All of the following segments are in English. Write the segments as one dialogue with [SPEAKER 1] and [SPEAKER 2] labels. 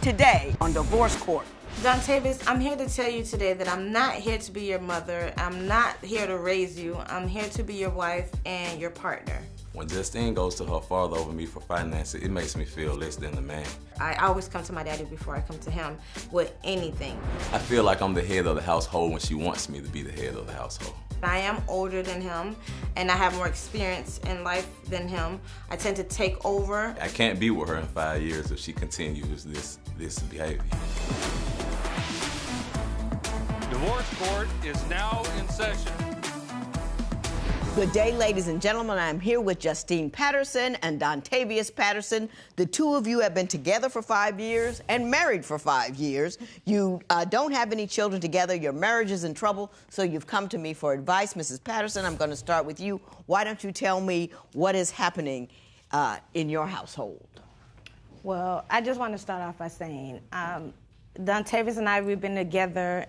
[SPEAKER 1] today on Divorce Court.
[SPEAKER 2] Dontavis, I'm here to tell you today that I'm not here to be your mother. I'm not here to raise you. I'm here to be your wife and your partner.
[SPEAKER 3] When Justine goes to her father over me for finances, it makes me feel less than a man.
[SPEAKER 2] I always come to my daddy before I come to him with anything.
[SPEAKER 3] I feel like I'm the head of the household when she wants me to be the head of the household.
[SPEAKER 2] I am older than him, and I have more experience in life than him. I tend to take over.
[SPEAKER 3] I can't be with her in 5 years if she continues this behavior.
[SPEAKER 4] Divorce Court is now in session.
[SPEAKER 1] Good day, ladies and gentlemen. I'm here with Justine Patterson and Dontavis Patterson. The two of you have been together for 5 years and married for 5 years. You don't have any children together. Your marriage is in trouble, so you've come to me for advice. Mrs. Patterson, I'm going to start with you. Why don't you tell me what is happening in your household?
[SPEAKER 2] Well, I just want to start off by saying, Dontavis and I, we've been together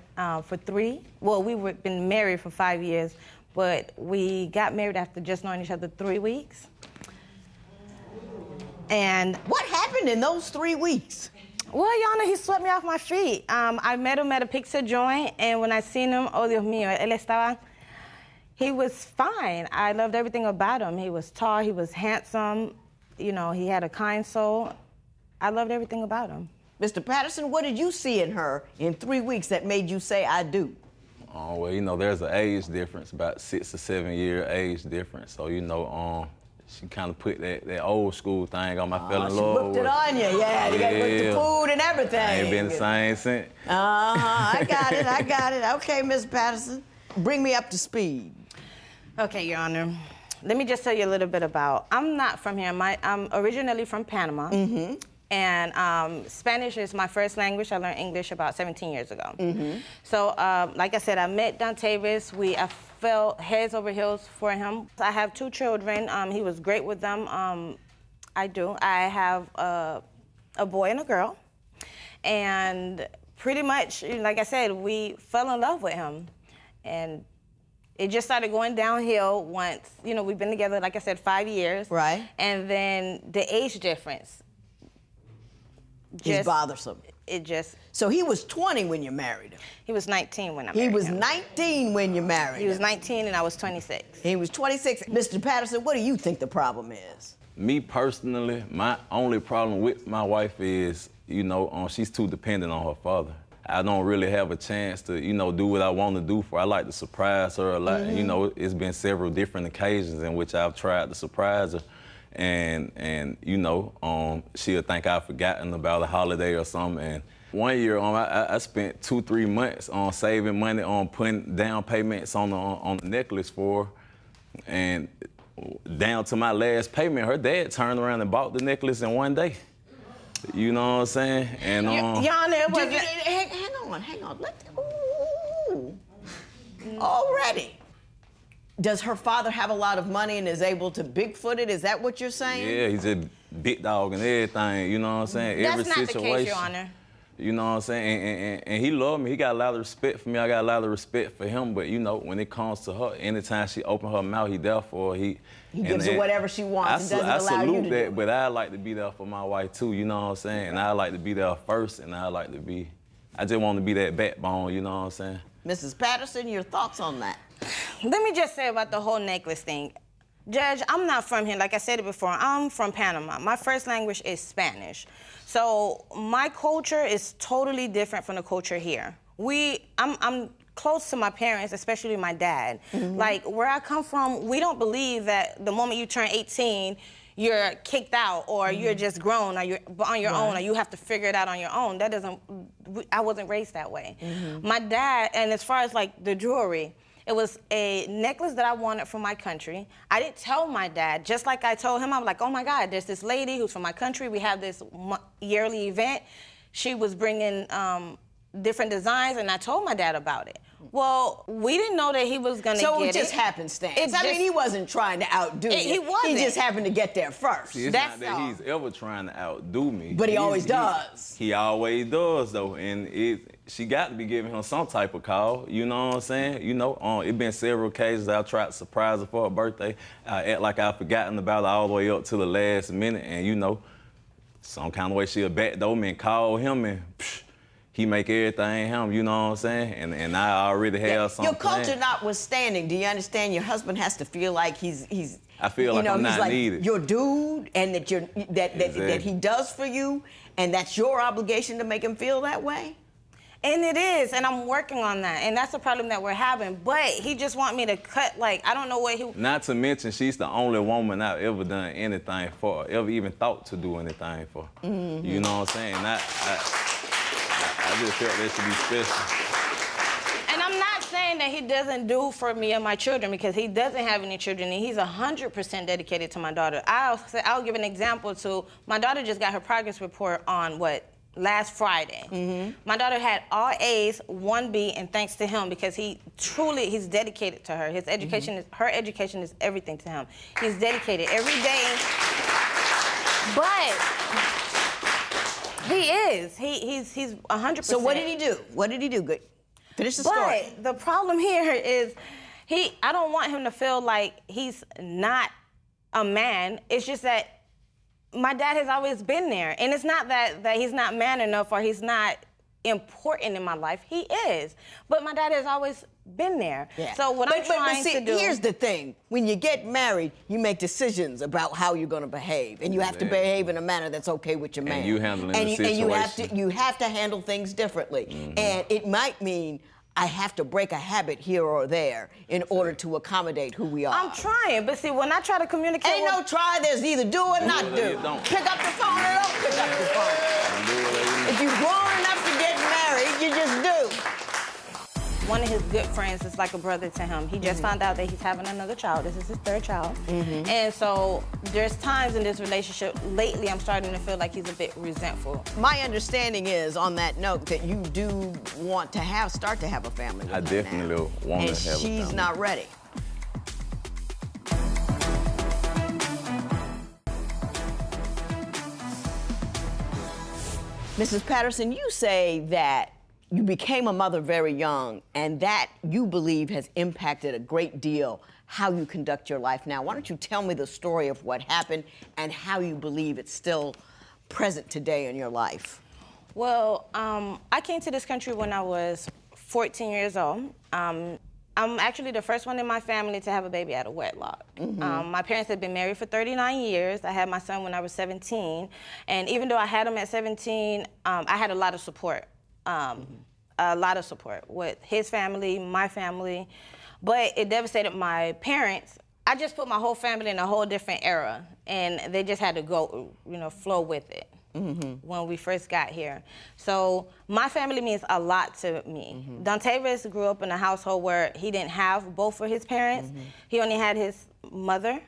[SPEAKER 2] we've been married for 5 years. But we got married after just knowing each other 3 weeks. And
[SPEAKER 1] what happened in those 3 weeks?
[SPEAKER 2] Well, Your Honor, he swept me off my feet. I met him at a pizza joint, and when I seen him, oh Dios mío, he was fine. I loved everything about him. He was tall, he was handsome, you know, he had a kind soul. I loved everything about him.
[SPEAKER 1] Mr. Patterson, what did you see in her in 3 weeks that made you say, I do?
[SPEAKER 3] Oh, well, you know, there's an age difference, about 6 or 7 year age difference. So, you know, she kind of put that old school thing on. I fell in love with.
[SPEAKER 1] She whipped it on you, yeah. You got to whip the food and everything.
[SPEAKER 3] I ain't been the same since.
[SPEAKER 1] I got it. Okay, Ms. Patterson, bring me up to speed.
[SPEAKER 2] Okay, Your Honor. Let me just tell you a little bit about, I'm not from here. I'm originally from Panama. Mm-hmm. And Spanish is my first language. I learned English about 17 years ago. Mm-hmm. So, like I said, I met Dontavis. I fell heads over heels for him. I have 2 children. He was great with them. I do. I have a boy and a girl. And pretty much, like I said, we fell in love with him. And it just started going downhill once, you know, we've been together, like I said, 5 years.
[SPEAKER 1] Right.
[SPEAKER 2] And then the age difference.
[SPEAKER 1] It's bothersome.
[SPEAKER 2] So
[SPEAKER 1] he was 20 when you married him?
[SPEAKER 2] He was 19 when I married him.
[SPEAKER 1] He was 19 when you married him?
[SPEAKER 2] He was 19 and I was 26.
[SPEAKER 1] He was 26. Mr. Patterson, what do you think the problem is?
[SPEAKER 3] Me personally, my only problem with my wife is, you know, she's too dependent on her father. I don't really have a chance to, you know, do what I want to do for her. I like to surprise her a lot. Mm-hmm. And, you know, it's been several different occasions in which I've tried to surprise her. And you know, she'll think I've forgotten about a holiday or something. And one year, I spent 2-3 months on saving money on putting down payments on the necklace for her. And down to my last payment, her dad turned around and bought the necklace in one day. You know what I'm saying? And
[SPEAKER 2] Your Honor,
[SPEAKER 1] hang on. Already. Does her father have a lot of money and is able to Bigfoot it? Is that what you're saying?
[SPEAKER 3] Yeah, he's a big dog and everything, you know what I'm saying?
[SPEAKER 2] That's not the case, Your Honor.
[SPEAKER 3] You know what I'm saying? And he loved me. He got a lot of respect for me. I got a lot of respect for him. But, you know, when it comes to her, anytime she open her mouth, he there for her. He
[SPEAKER 1] gives her whatever she wants and doesn't allow you to do it.
[SPEAKER 3] But I like to be there for my wife, too, you know what I'm saying? And I like to be there first, and I just want to be that backbone, you know what I'm saying?
[SPEAKER 1] Mrs. Patterson, your thoughts on that?
[SPEAKER 2] Let me just say about the whole necklace thing. Judge, I'm not from here. Like I said it before, I'm from Panama. My first language is Spanish. So my culture is totally different from the culture here. I'm close to my parents, especially my dad. Mm-hmm. Like, where I come from, we don't believe that the moment you turn 18, you're kicked out, or you're just grown, or you're on your own, or you have to figure it out on your own. I wasn't raised that way. Mm-hmm. My dad, and as far as like the jewelry, it was a necklace that I wanted from my country. I didn't tell my dad, just like I told him. I'm like, oh my God, there's this lady who's from my country. We have this yearly event. She was bringing different designs, and I told my dad about it. Well, we didn't know that he was going to get it.
[SPEAKER 1] So it just happenstance. I mean, he wasn't trying to outdo you.
[SPEAKER 2] He wasn't.
[SPEAKER 1] He just happened to get there first.
[SPEAKER 3] See, it's not that he's ever trying to outdo me.
[SPEAKER 1] But he always does.
[SPEAKER 3] He always does, though. And she got to be giving him some type of call. You know what I'm saying? You know, it's been several occasions I've tried to surprise her for her birthday. I act like I've forgotten about it all the way up to the last minute. And, you know, some kind of way she'll backdoor me and call him and he make everything him, you know what I'm saying? And I already have something.
[SPEAKER 1] Your culture notwithstanding, do you understand your husband has to feel like he's
[SPEAKER 3] I feel like I'm
[SPEAKER 1] he's
[SPEAKER 3] not
[SPEAKER 1] like
[SPEAKER 3] needed.
[SPEAKER 1] your dude, and that that he does for you, and that's your obligation to make him feel that way?
[SPEAKER 2] And it is, and I'm working on that, and that's the problem that we're having. But he just want me to cut, like, I don't know what he...
[SPEAKER 3] Not to mention, she's the only woman I've ever done anything for, ever even thought to do anything for.
[SPEAKER 1] Mm-hmm.
[SPEAKER 3] You know what I'm saying? I just felt that should be special.
[SPEAKER 2] And I'm not saying that he doesn't do for me and my children, because he doesn't have any children, and he's 100% dedicated to my daughter. I'll give an example to, my daughter just got her progress report on last Friday. Mm-hmm. My daughter had all A's, 1 B, and thanks to him, because he's dedicated to her. His education her education is everything to him. He's dedicated every day. But he is. He's 100%.
[SPEAKER 1] So what did he do? What did he do? Good. Finish the story.
[SPEAKER 2] But the problem here is I don't want him to feel like he's not a man. It's just that my dad has always been there. And it's not that he's not man enough or he's not important in my life. He is. But my dad has always been there. Yeah. So what I'm trying to do...
[SPEAKER 1] Here's the thing. When you get married, you make decisions about how you're going to behave. And you have to behave in a manner that's okay with your man.
[SPEAKER 3] And you handling the situation.
[SPEAKER 1] And you have to handle things differently. Mm-hmm. And it might mean I have to break a habit here or there in order to accommodate who we are.
[SPEAKER 2] I'm trying, but see, when I try to communicate...
[SPEAKER 1] Ain't no try, there's either do or not do. Pick up the phone or don't pick up the phone. If you're grown enough to get married, you just do.
[SPEAKER 2] One of his good friends is like a brother to him. He just found out that he's having another child. This is his 3rd child. And so there's times in this relationship, lately I'm starting to feel like he's a bit resentful.
[SPEAKER 1] My understanding is, on that note, that you do want to start to have a family with
[SPEAKER 3] I definitely want to have a family.
[SPEAKER 1] And she's not ready. Mrs. Patterson, you say that you became a mother very young, and that, you believe, has impacted a great deal how you conduct your life now. Why don't you tell me the story of what happened and how you believe it's still present today in your life?
[SPEAKER 2] Well, I came to this country when I was 14 years old. I'm actually the first one in my family to have a baby out of wedlock. My parents had been married for 39 years. I had my son when I was 17. And even though I had him at 17, I had a lot of support. A lot of support with his family, my family, but it devastated my parents. I just put my whole family in a whole different era, and they just had to go, flow with it when we first got here. So my family means a lot to me. Dontavis grew up in a household where he didn't have both of his parents. He only had his mother.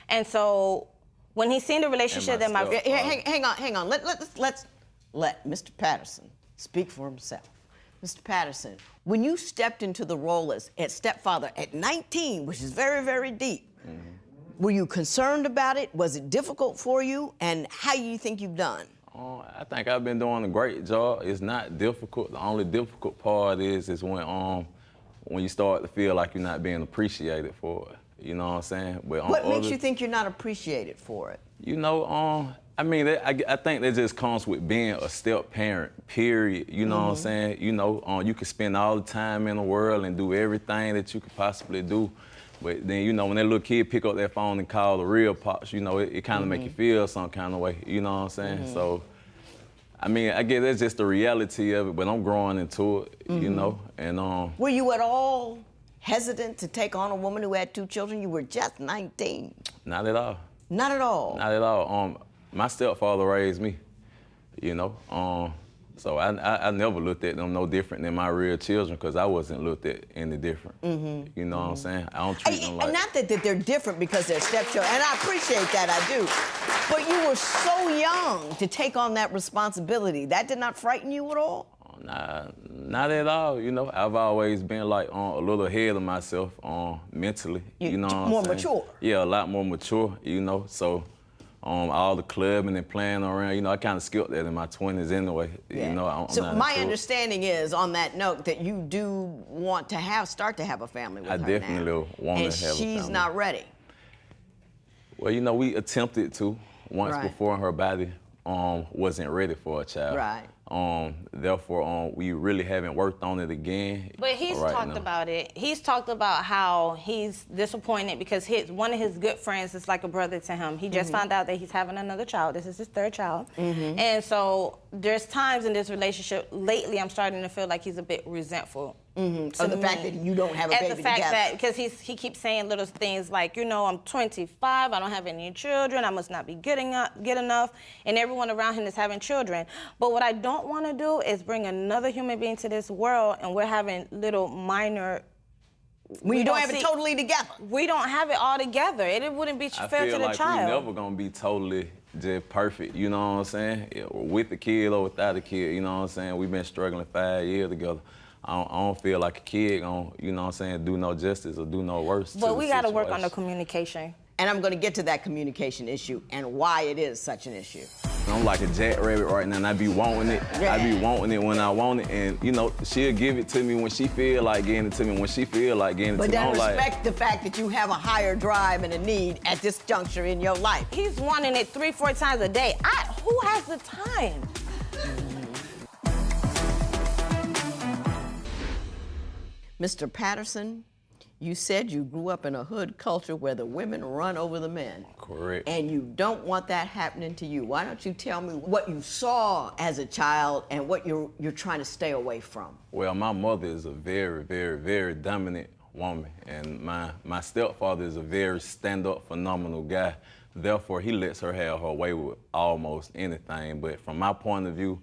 [SPEAKER 2] And so when he seen the relationship that my...
[SPEAKER 1] Hang on. Let's let Mr. Patterson speak for himself. Mr. Patterson, when you stepped into the role as stepfather at 19, which is very, very deep, were you concerned about it? Was it difficult for you? And how do you think you've done?
[SPEAKER 3] I think I've been doing a great job. It's not difficult. The only difficult part is when you start to feel like you're not being appreciated for it. You know what I'm saying? But
[SPEAKER 1] what makes you think you're not appreciated for it?
[SPEAKER 3] I think that just comes with being a step parent, period. You know what I'm saying? You can spend all the time in the world and do everything that you could possibly do. But then, when that little kid pick up that phone and call the real pops, it kind of make you feel some kind of way. You know what I'm saying? So, I guess that's just the reality of it, but I'm growing into it, and
[SPEAKER 1] Were you at all hesitant to take on a woman who had 2 children? You were just 19.
[SPEAKER 3] Not at all.
[SPEAKER 1] Not at all?
[SPEAKER 3] Not at all. My stepfather raised me, so I never looked at them no different than my real children, because I wasn't looked at any different. You know what I'm saying? I don't treat them like...
[SPEAKER 1] Not that they're different because they're stepchildren, and I appreciate that, I do. But you were so young to take on that responsibility. That did not frighten you at all?
[SPEAKER 3] Nah, not at all. I've always been like a little ahead of myself mentally.
[SPEAKER 1] More mature?
[SPEAKER 3] Yeah, a lot more mature, so... all the clubbing and playing around, I kind of skipped that in my 20s anyway.
[SPEAKER 1] So my understanding is, on that note, that you do want to start to have a family with her now.
[SPEAKER 3] I definitely want to have a family.
[SPEAKER 1] And she's not ready.
[SPEAKER 3] Well, we attempted to once before, and her body wasn't ready for a child.
[SPEAKER 1] Right.
[SPEAKER 3] Therefore, we really haven't worked on it again.
[SPEAKER 2] But he's talked about it. He's talked about how he's disappointed because one of his good friends is like a brother to him. He just found out that he's having another child. This is his third child. And so there's times in this relationship, lately I'm starting to feel like he's a bit resentful.
[SPEAKER 1] So the fact that you don't have a baby
[SPEAKER 2] the fact
[SPEAKER 1] together.
[SPEAKER 2] that, because he keeps saying little things like, you know, I'm 25, I don't have any children, I must not be good enough, and everyone around him is having children. But what I don't want to do is bring another human being to this world and we're having little minor...
[SPEAKER 1] We don't have it totally together.
[SPEAKER 2] We don't have it all together. It wouldn't be fair to the child.
[SPEAKER 3] I feel like we're never going to be totally just perfect, you know what I'm saying? With the kid or without the kid, you know what I'm saying? We've been struggling 5 years together. I don't feel like a kid gonna, you know what I'm saying, do no justice or do no worse.
[SPEAKER 2] But we gotta work on the communication.
[SPEAKER 1] And I'm gonna get to that communication issue and why it is such an issue.
[SPEAKER 3] I'm like a jackrabbit right now, and I be wanting it. I be wanting it when I want it, and you know, she'll give it to me when she feel like getting it to me, when she feel like getting it to me.
[SPEAKER 1] But then respect the fact that you have a higher drive and a need at this juncture in your life.
[SPEAKER 2] He's wanting it 3-4 times a day. Who has the time?
[SPEAKER 1] Mr. Patterson, you said you grew up in a hood culture where the women run over the men.
[SPEAKER 3] Correct.
[SPEAKER 1] And you don't want that happening to you. Why don't you tell me what you saw as a child and what you're trying to stay away from?
[SPEAKER 3] Well, my mother is a very, very, very dominant woman, and my stepfather is a very stand-up, phenomenal guy. Therefore, he lets her have her way with almost anything. But from my point of view,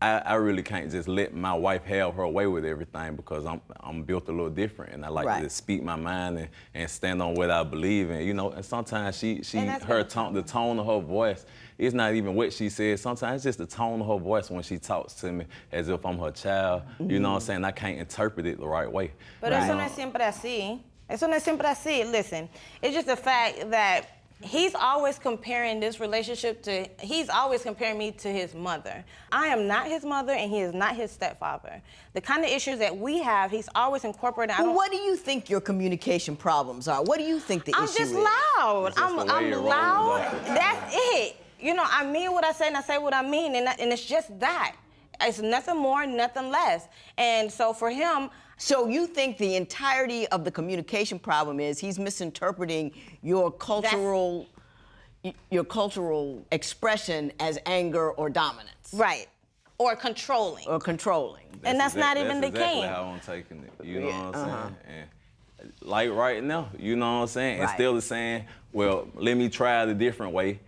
[SPEAKER 3] I really can't just let my wife have her way with everything because I'm built a little different, and I like to speak my mind and stand on what I believe in, you know. And sometimes the tone of her voice, it's not even what she says. Sometimes it's just the tone of her voice when she talks to me as if I'm her child. You know what I'm saying? I can't interpret it the right way.
[SPEAKER 2] But eso no es siempre así. Eso no es siempre así. Listen, it's just the fact that he's always comparing this relationship to, he's always comparing me to his mother. I am not his mother and he is not his stepfather. The kind of issues that we have, he's always incorporating.
[SPEAKER 1] Well, what do you think your communication problems are? What do you think the issue is?
[SPEAKER 2] I'm just loud. I'm loud. That's it. You know, I mean what I say and I say what I mean, and it's just that. It's nothing more, nothing less. And so for him,
[SPEAKER 1] so you think the entirety of the communication problem is he's misinterpreting your cultural expression as anger or dominance?
[SPEAKER 2] Right. Or controlling.
[SPEAKER 1] Or controlling.
[SPEAKER 2] And that's not even the case.
[SPEAKER 3] That's exactly how I'm taking it. You know what I'm saying? And like right now, you know what I'm saying? Instead of saying, well, let me try it a different way,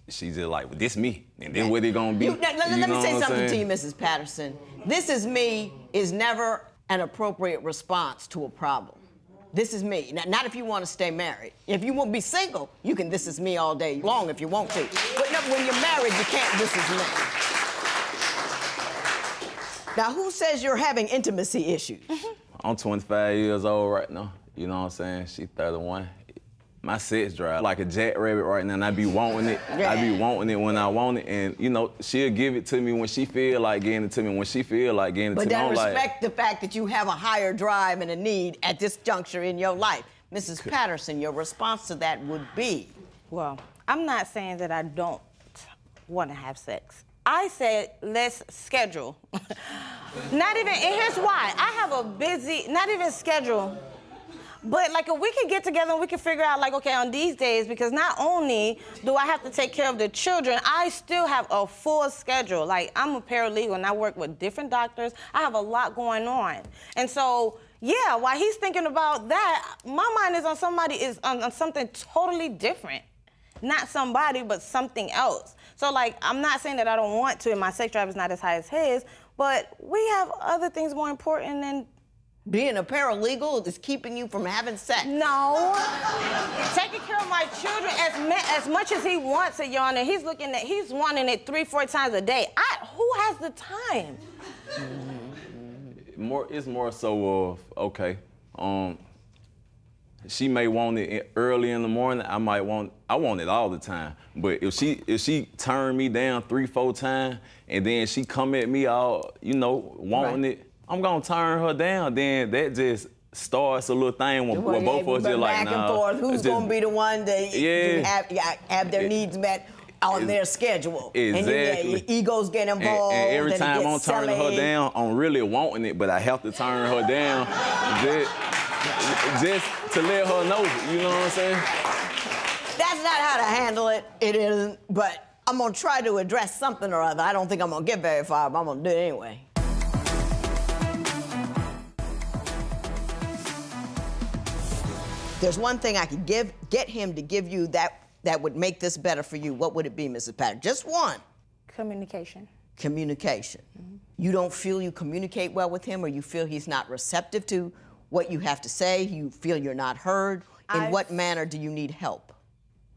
[SPEAKER 3] she's just like, well, this me, and then what it gonna be?
[SPEAKER 1] Let me say something to you, Mrs. Patterson. This is me is never an appropriate response to a problem. This is me. Now, not if you want to stay married. If you want to be single, you can this is me all day long if you want to. But no, when you're married, you can't this is me. Now, who says you're having intimacy issues?
[SPEAKER 3] I'm 25 years old right now. You know what I'm saying? She's 31. My sex drive like a jackrabbit right now, and I be wanting it. I be wanting it when I want it, and you know, she'll give it to me when she feel like getting it to me, when she feel like getting it to me.
[SPEAKER 1] But then respect the fact that you have a higher drive and a need at this juncture in your life. Mrs. Patterson, your response to that would be?
[SPEAKER 2] Well, I'm not saying that I don't want to have sex. I said, let's schedule. Not even, and here's why. I have a busy, not even schedule, but like if we could get together and we could figure out like, okay, on these days, because not only do I have to take care of the children, I still have a full schedule. Like I'm a paralegal and I work with different doctors. I have a lot going on. And so, yeah, while he's thinking about that, my mind is on on something totally different. Not somebody, but something else. So like, I'm not saying that I don't want to and my sex drive is not as high as his, but we have other things more important than
[SPEAKER 1] being a paralegal is keeping you from having sex.
[SPEAKER 2] No. Taking care of my children as much as he wants it, Your Honor. He's wanting it 3-4 times a day. Who has the time?
[SPEAKER 3] It's more so of, okay, she may want it early in the morning. I want it all the time. But if she turn me down 3-4 times and then she come at me all, you know, wanting it, I'm gonna turn her down. Then that just starts a little thing where both of us just like,
[SPEAKER 1] back and forth. Who's gonna be the one that have their needs met? on their schedule.
[SPEAKER 3] Exactly.
[SPEAKER 1] And then, your egos get involved.
[SPEAKER 3] And every
[SPEAKER 1] and
[SPEAKER 3] time
[SPEAKER 1] it
[SPEAKER 3] I'm
[SPEAKER 1] gets
[SPEAKER 3] turning her
[SPEAKER 1] silly.
[SPEAKER 3] down, I'm really wanting it, but I have to turn her down just to let her know, you know what I'm saying?
[SPEAKER 1] That's not how to handle it. It isn't, but I'm gonna try to address something or other. I don't think I'm gonna get very far, but I'm gonna do it anyway. There's one thing I could get him to give you that would make this better for you. What would it be, Mrs. Patrick? Just one.
[SPEAKER 2] Communication.
[SPEAKER 1] Communication. You don't feel you communicate well with him, or you feel he's not receptive to what you have to say? You feel you're not heard? In what manner do you need help?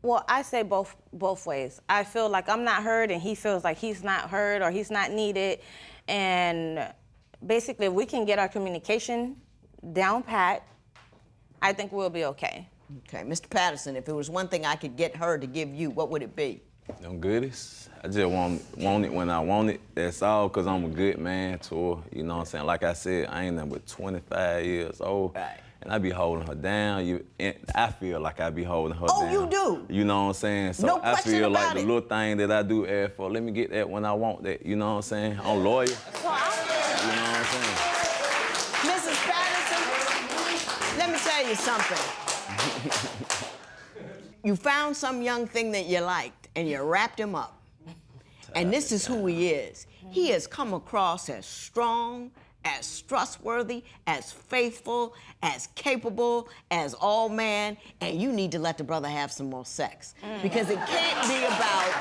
[SPEAKER 2] Well, I say both ways. I feel like I'm not heard, and he feels like he's not heard or he's not needed. And basically, if we can get our communication down pat, I think we'll be okay.
[SPEAKER 1] Okay, Mr. Patterson, if it was one thing I could get her to give you, what would it be?
[SPEAKER 3] Them goodies. I just want it when I want it. That's all, because I'm a good man to her. You know what I'm saying? Like I said, I ain't nothing but 25 years old.
[SPEAKER 1] Right.
[SPEAKER 3] And I be holding her down. And I feel like I be holding her down.
[SPEAKER 1] Oh, you do?
[SPEAKER 3] You know what I'm saying? So
[SPEAKER 1] No
[SPEAKER 3] I
[SPEAKER 1] question
[SPEAKER 3] feel
[SPEAKER 1] about
[SPEAKER 3] like the
[SPEAKER 1] it.
[SPEAKER 3] little thing that I do ask for, let me get that when I want that. You know what I'm saying? I'm loyal. You know what I'm saying?
[SPEAKER 1] Mrs. Patterson, let me tell you something. You found some young thing that you liked, and you wrapped him up. And this is who he is. He has come across as strong, as trustworthy, as faithful, as capable, as all man, and you need to let the brother have some more sex. Because it can't be about,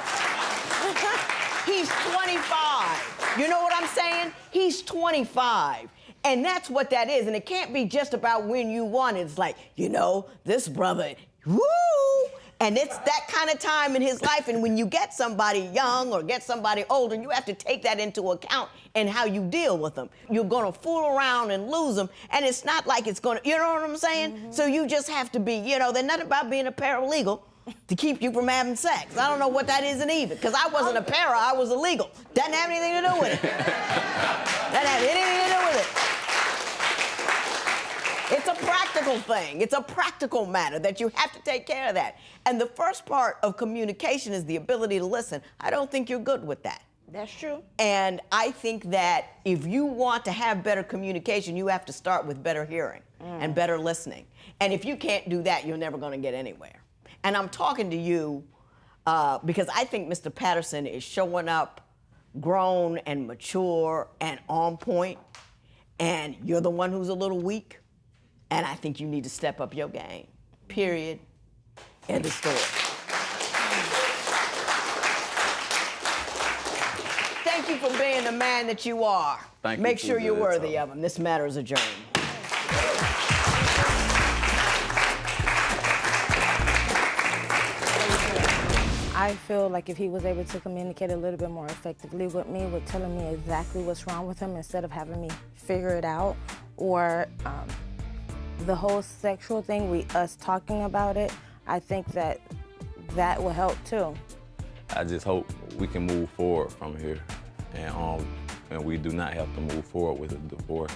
[SPEAKER 1] he's 25. You know what I'm saying? He's 25. And that's what that is. And it can't be just about when you want it. It's like, you know, this brother, woo! And it's that kind of time in his life. And when you get somebody young or get somebody older, you have to take that into account in how you deal with them. You're gonna fool around and lose them, and it's not like it's gonna, you know what I'm saying? So you just have to be, you know, they're not about being a paralegal to keep you from having sex. I don't know what that isn't either, because I wasn't a para, I was illegal. Doesn't have anything to do with it. Doesn't have anything to do with it. It's a practical thing. It's a practical matter that you have to take care of that. And the first part of communication is the ability to listen. I don't think you're good with that.
[SPEAKER 2] That's true.
[SPEAKER 1] And I think that if you want to have better communication, you have to start with better hearing and better listening. And if you can't do that, you're never going to get anywhere. And I'm talking to you because I think Mr. Patterson is showing up grown and mature and on point, and you're the one who's a little weak. And I think you need to step up your game. Period. End of story. Thank you for being the man that you are.
[SPEAKER 3] Thank you.
[SPEAKER 1] Make sure you're worthy of him. This matter is adjourned.
[SPEAKER 2] I feel like if he was able to communicate a little bit more effectively with me, with telling me exactly what's wrong with him instead of having me figure it out, or the whole sexual thing, us talking about it, I think that will help too.
[SPEAKER 3] I just hope we can move forward from here, and we do not have to move forward with a divorce.